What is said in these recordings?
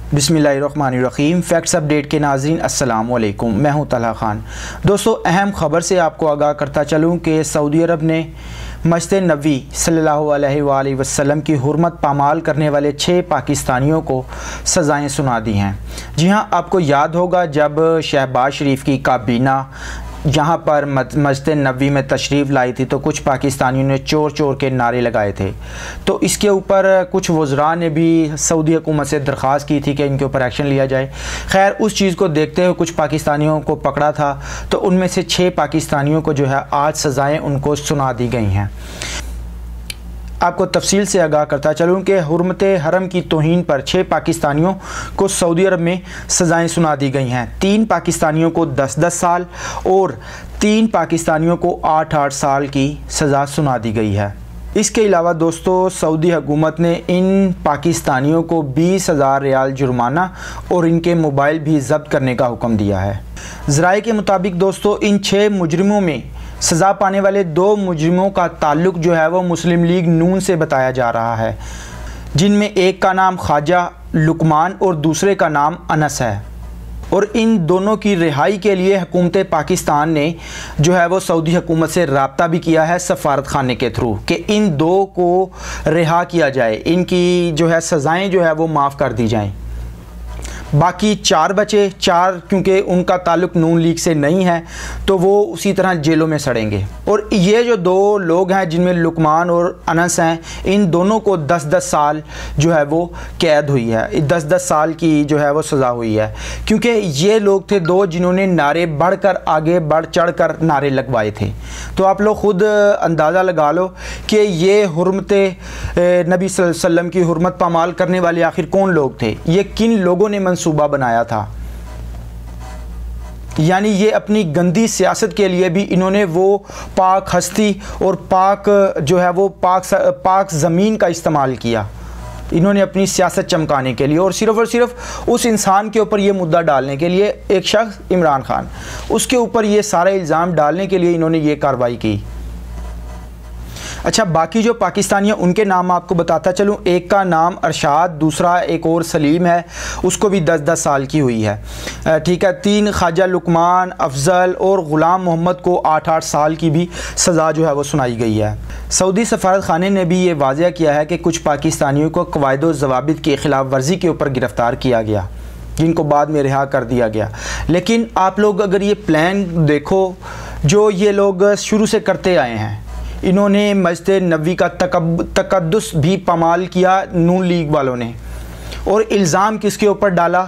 बिस्मिल्लाहिर्रहमानिर्रहीम। Facts update के नाज़रीन अस्सलाम वालेकुम, मैं हूं तलहा खान। दोस्तों, अहम ख़बर से आपको आगाह करता चलूं कि सऊदी अरब ने मस्जिद नबी सल्लल्लाहु अलैहि वसल्लम की हुर्मत पामाल करने वाले 6 पाकिस्तानियों को सज़ाएं सुना दी हैं। जी हां, आपको याद होगा जब शहबाज शरीफ की काबीना यहाँ पर मस्जिद नबी में तशरीफ़ लाई थी तो कुछ पाकिस्तानियों ने चोर चोर के नारे लगाए थे। तो इसके ऊपर कुछ वज़रा ने भी सऊदी हुकूमत से दरख्वास्त की थी कि इनके ऊपर एक्शन लिया जाए। खैर, उस चीज़ को देखते हुए कुछ पाकिस्तानियों को पकड़ा था, तो उनमें से 6 पाकिस्तानियों को जो है आज सज़ाएँ उनको सुना दी गई हैं। आपको तफसील से आगाह करता चलूँ कि हुर्मत हरम की तौहीन पर 6 पाकिस्तानियों को सऊदी अरब में सज़ाएँ सुना दी गई हैं। 3 पाकिस्तानियों को 10-10 साल और 3 पाकिस्तानियों को 8-8 साल की सज़ा सुना दी गई है। इसके अलावा दोस्तों, सऊदी हुकूमत ने इन पाकिस्तानियों को 20,000 रियाल जुर्माना और इनके मोबाइल भी ज़ब्त करने का हुक्म दिया है। ज़राए के मुताबिक दोस्तों, इन 6 मुजरिमों में सज़ा पाने वाले 2 मुजरिमों का ताल्लुक़ जो है वो मुस्लिम लीग नून से बताया जा रहा है, जिनमें एक का नाम ख्वाजा लुकमान और दूसरे का नाम अनस है। और इन दोनों की रिहाई के लिए हुकूमत पाकिस्तान ने जो है वो सऊदी हुकूमत से रब्ता भी किया है सफारत खाने के थ्रू कि इन 2 को रिहा किया जाए, इनकी जो है सज़ाएँ जो है वो माफ़ कर दी जाएँ। बाकी 4 बचे, 4 क्योंकि उनका ताल्लुक़ नून लीग से नहीं है तो वो उसी तरह जेलों में सड़ेंगे। और ये जो 2 लोग हैं जिनमें लुकमान और अनस हैं, इन दोनों को 10-10 साल जो है वो कैद हुई है, 10-10 साल की जो है वो सज़ा हुई है, क्योंकि ये लोग थे 2 जिन्होंने नारे बढ़कर आगे बढ़ चढ़ कर नारे लगवाए थे। तो आप लोग ख़ुद अंदाज़ा लगा लो कि ये हुर्मत नबी सल्लल्लाहु अलैहि वसल्लम की हुर्मत पामाल करने वाले आखिर कौन लोग थे, ये किन लोगों ने सूबा बनाया था। यानी ये अपनी गंदी सियासत के लिए भी इन्होंने वो पाक हस्ती और पाक जो है वो पाक ज़मीन का इस्तेमाल किया, इन्होंने अपनी सियासत चमकाने के लिए और सिर्फ उस इंसान के ऊपर ये मुद्दा डालने के लिए, एक शख्स इमरान खान, उसके ऊपर ये सारा इल्ज़ाम डालने के लिए इन्होंने ये कार्रवाई की। अच्छा, बाकी जो पाकिस्तानी हैं उनके नाम आपको बताता चलूँ। एक का नाम अरशाद, दूसरा एक और सलीम है, उसको भी 10-10 साल की हुई है, ठीक है। 3 ख्वाजा लुकमान, अफजल और ग़ुलाम मोहम्मद को 8-8 साल की भी सज़ा जो है वो सुनाई गई है। सऊदी सफारत खाने ने भी ये वाज़ह किया है कि कुछ पाकिस्तानियों को क़वाइद व ज़वाबित की ख़िलाफ़ वर्जी के ऊपर गिरफ़्तार किया गया, जिनको बाद में रिहा कर दिया गया। लेकिन आप लोग अगर ये प्लान देखो जो ये लोग शुरू से करते आए हैं, इन्होंने मस्जिद नबी का तकद्दुस भी पामाल किया नून लीग वालों ने, और इल्ज़ाम किसके ऊपर डाला?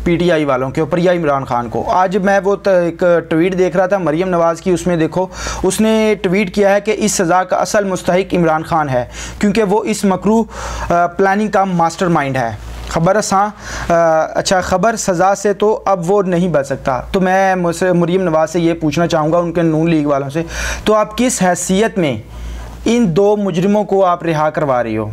पीटीआई वालों के ऊपर या इमरान खान को। आज मैं वो एक ट्वीट देख रहा था मरियम नवाज़ की, उसमें देखो उसने ट्वीट किया है कि इस सज़ा का असल मुस्तहिक इमरान खान है क्योंकि वो इस मकरू प्लानिंग का मास्टरमाइंड है। ख़बर अच्छा, ख़बर सज़ा से तो अब वो नहीं बच सकता। तो मैं मरियम नवाज़ से ये पूछना चाहूँगा, उनके नून लीग वालों से, तो आप किस हैसियत में इन 2 मुजरिमों को आप रिहा करवा रही हो?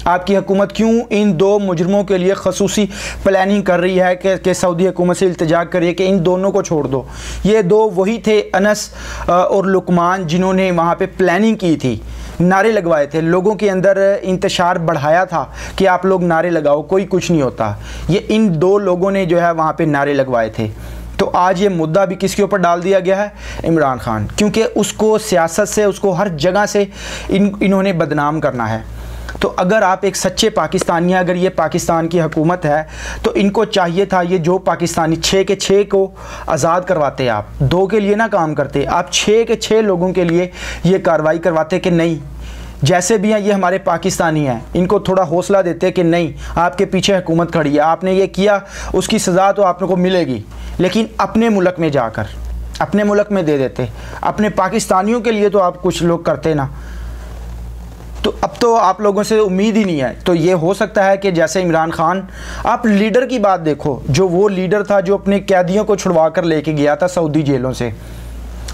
आपकी हुकूमत क्यों इन 2 मुजरिमों के लिए खसूसी प्लानिंग कर रही है कि सऊदी हुकूमत से इल्तिजा करिए कि इन दोनों को छोड़ दो? ये 2 वही थे, अनस और लुकमान, जिन्होंने वहाँ पे प्लानिंग की थी, नारे लगवाए थे, लोगों के अंदर इंतशार बढ़ाया था कि आप लोग नारे लगाओ, कोई कुछ नहीं होता। ये इन 2 लोगों ने जो है वहाँ पे नारे लगवाए थे। तो आज ये मुद्दा भी किसके ऊपर डाल दिया गया है? इमरान खान, क्योंकि उसको सियासत से, उसको हर जगह से इन्होंने बदनाम करना है। तो अगर आप एक सच्चे पाकिस्तानी हैं, अगर ये पाकिस्तान की हुकूमत है, तो इनको चाहिए था ये जो पाकिस्तानी 6 के 6 को आज़ाद करवाते, आप 2 के लिए ना काम करते, आप 6 के 6 लोगों के लिए ये कार्रवाई करवाते कि नहीं, जैसे भी हैं ये हमारे पाकिस्तानी हैं, इनको थोड़ा हौसला देते कि नहीं, आपके पीछे हुकूमत खड़ी है, आपने ये किया, उसकी सज़ा तो आपको मिलेगी। लेकिन अपने मुल्क में जाकर, अपने मुल्क में दे देते, अपने पाकिस्तानियों के लिए तो आप कुछ लोग करते ना। तो अब तो आप लोगों से उम्मीद ही नहीं है। तो ये हो सकता है कि जैसे इमरान खान, आप लीडर की बात देखो, जो वो लीडर था जो अपने कैदियों को छुड़वा कर लेके गया था सऊदी जेलों से,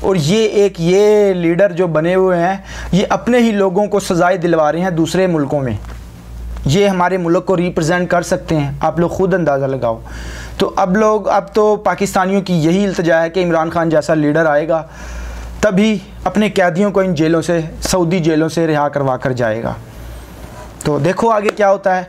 और ये लीडर जो बने हुए हैं, ये अपने ही लोगों को सज़ाएं दिलवा रहे हैं दूसरे मुल्कों में। ये हमारे मुल्क को रिप्रेजेंट कर सकते हैं, आप लोग खुद अंदाज़ा लगाओ। तो अब तो पाकिस्तानियों की यही इल्तिजा है कि इमरान खान जैसा लीडर आएगा तभी अपने कैदियों को इन जेलों से, सऊदी जेलों से रिहा करवा कर जाएगा। तो देखो आगे क्या होता है।